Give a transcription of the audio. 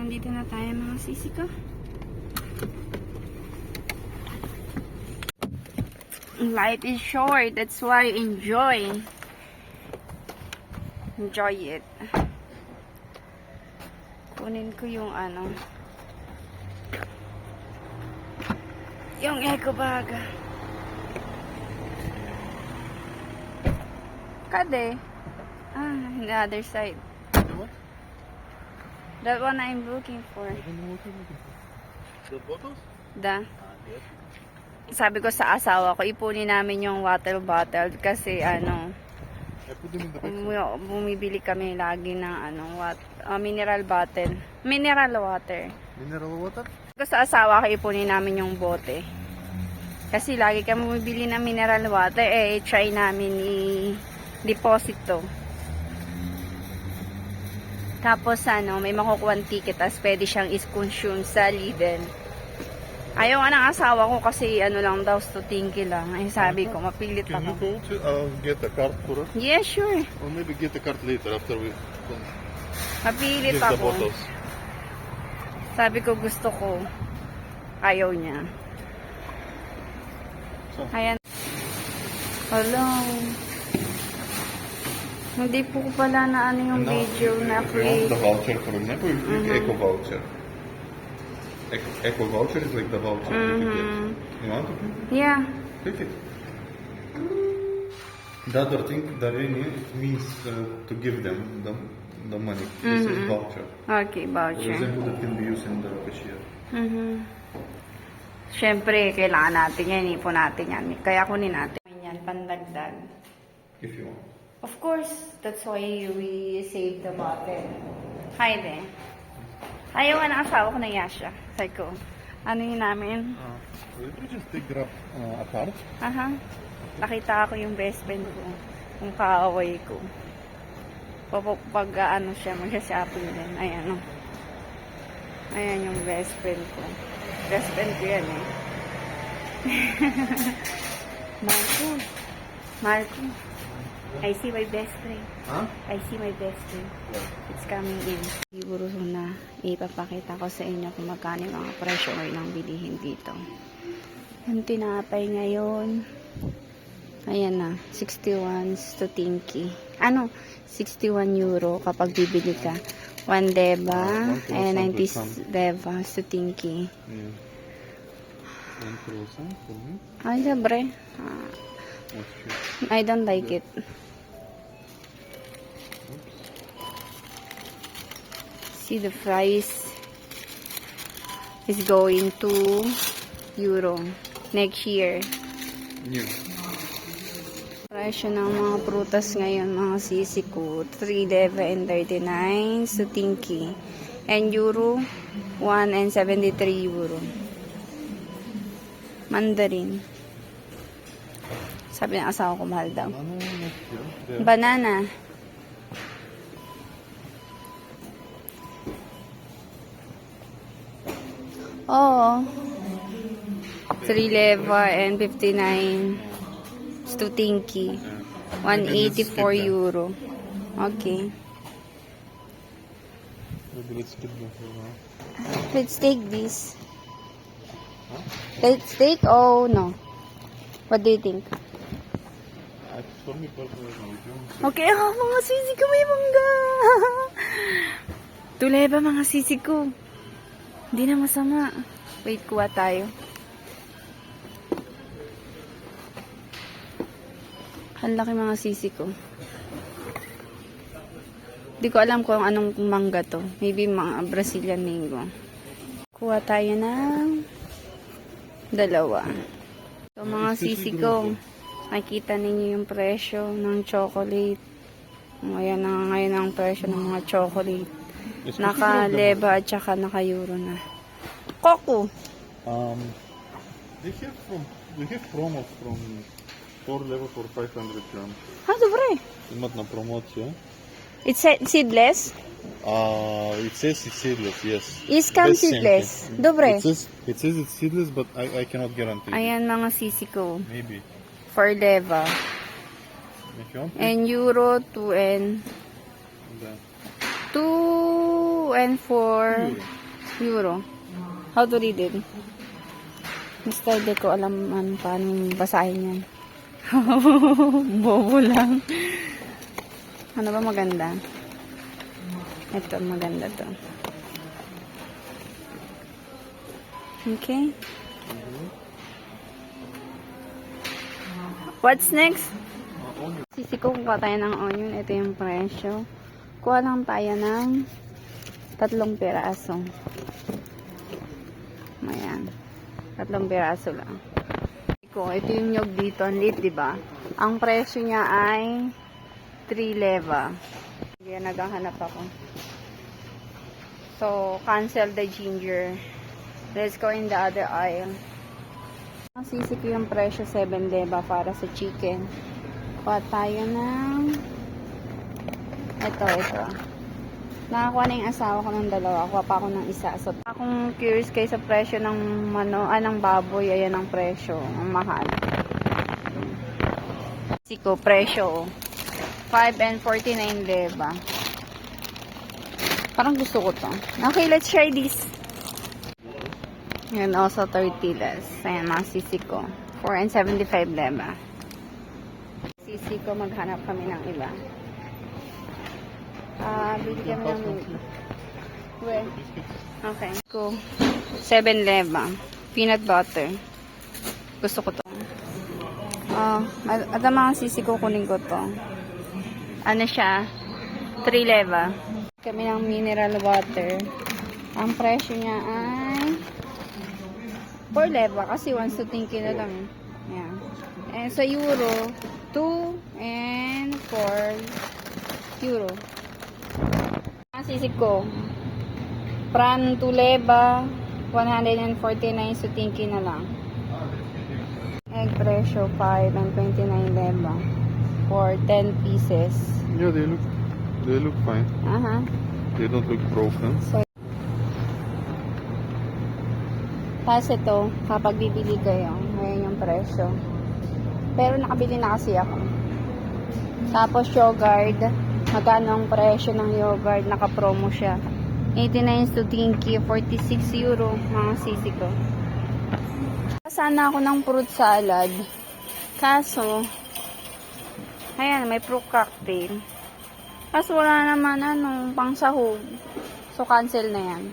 nandito na tayo mga sisi ko. Life is short, that's why enjoy it. Kunin ko yung yung eco bag. Kade? The other side. What? That one I'm looking for. I don't know what you're looking for. The bottles? Yes. Sabi ko sa asawa ko, ipunin namin yung water bottle kasi I put them in the back. bumibili kami lagi ng mineral bottle. Mineral water. Mineral water? Sabi ko sa asawa ko, ipunin namin yung bote. Kasi lagi kami bumibili ng mineral water, try namin i-deposit to. Tapos may makukuha ticket, tapos pwede siyang is-consume sa Lidl. Ayaw ng asawa ko kasi lang daw, stutingki lang. Ay sabi ko, mapilit Can you ako. go to get a card for us? Yeah, sure. Or maybe get a card later after we Mapilit give the ako. bottles. Sabi ko gusto ko. Ayaw niya. So, Ayan. Hello. Hindi po ko pala na yung video na if you want create. the voucher, for example, you click Eco Voucher. Eco Voucher is like the voucher that you get. You want to click it? Yeah. Click it. The other thing, the ring, it means to give them the money. This is voucher. Okay, For voucher. example, that can be used in the cashier. Siyempre, kailangan natin yan. Ipon natin yan. Kaya kunin natin. Yan, pandagdag. If you want. Of course, that's why we save the bottle. Hi there. Ayaw ng asawa ko na Yasha. Sabi ko, ano yun namin? You just grab a card. Nakita ko yung best friend ko. Yung kaaway ko. Pag siya, mag-shopping din. Ayan, Ayan yung best friend ko. Best friend ko yan, Marco. I see my best friend. Huh? I see my best friend. It's coming in. Siguro na ipapakita ko sa inyo kung magkano yung mga presyo ng bilihin dito. Yung tinapay ngayon, ayan na, 61 stutingki. 61 euro kapag bibili ka. 1 deba, and 90 deba stutingki. Yeah. 1 croissant for me. Ay, sabre. That's cheap. I don't like it. See, the price is going to euro next year. Yeah. Presyo ng mga prutas ngayon, mga sisi ko, 3 deva and 39 stutingki. And euro, 1 and 73 euro. Mandarin. Sabi ng asawa ko, mahal daw. Banana. Oo. 3 leva and 59 stutingki. 184 euro. Okay. Maybe let's skip that for now. Let's take this. Let's take? Oh, no. What do you think? For me, personally, Okay, mga sisi ko, may mangga. Tuleba, mga sisi ko. Hindi na masama. Wait, kuha tayo. Ang laki mga sisi ko. Hindi ko alam kung anong mangga to. Maybe mga Brazilian mango. Kuha tayo ng 2. So, mga sisi ko. Nakikita ninyo yung presyo ng chocolate. Ngayon ang presyo ng mga chocolate. Naka-leba at saka naka-euro na. Coco! They have promos from 4 level for 500 grams. Dobre. Имат на промоция. It's seedless? It says it's seedless, yes. Is come Без seedless. семки. Dobre. It says it's seedless, but I cannot guarantee. Ayan mga sisi ko. Maybe. For leva. If you want, And euro 2 and да. 2 2 and 4 euro. How to read it? Mr. De ko alam paano basahin yan. Bobo lang. Ano ba maganda? Ito, maganda to. Okay. What's next? Sisi ko kuha tayo ng onion. Ito yung presyo. Kuha lang tayo ng 3 piraso. Ayan. 3 piraso lang. Ito yung nyog dito. Ang liit, diba? Ang presyo niya ay 3 leva. Kaya naghahanap ako. So, cancel the ginger. Let's go in the other aisle. Ang sisik yung presyo 7 leva para sa chicken. Kuha tayo ng ito. Nakakuha na yung asawa ko ng 2. Kuha pa ako ng 1. So, akong curious kayo sa presyo ng ng baboy. Ayan ang presyo. Ang mahal. Siko, presyo. 5 and 49 leva. Parang gusto ko to. Okay, let's try this. And also tortillas. Ayan, mga sisi ko. 4 and 75 leva. Sisi ko, maghanap kami ng iba. Bili kami ng where? Okay. Ko. 7 leva. Peanut butter. Gusto ko to. At ang mga sisi ko, kunin ko to. Ano siya? 3 leva. Kami ng mineral water. Ang presyo niya ay 4 leva kasi once to thinking na lang. Yeah. And sa euro, 2 and 4 euro. Ang sisig ko, pran 2 leva, 149 so thinking na lang. Egg presyo 5 and 29 leva for 10 pieces. Yeah, they look fine. They don't look broken. So, tapos ito, kapag bibili kayo, ngayon yung presyo. Pero nakabili na kasi ako. Tapos yogurt, magkano ang presyo ng yogurt, naka-promo siya. 89 to tinky, 46 euro, mga sisi ko. Sana ako ng fruit salad. Kaso, ayan, may fruit cocktail. Kaso wala naman pang sahog. So, cancel na yan.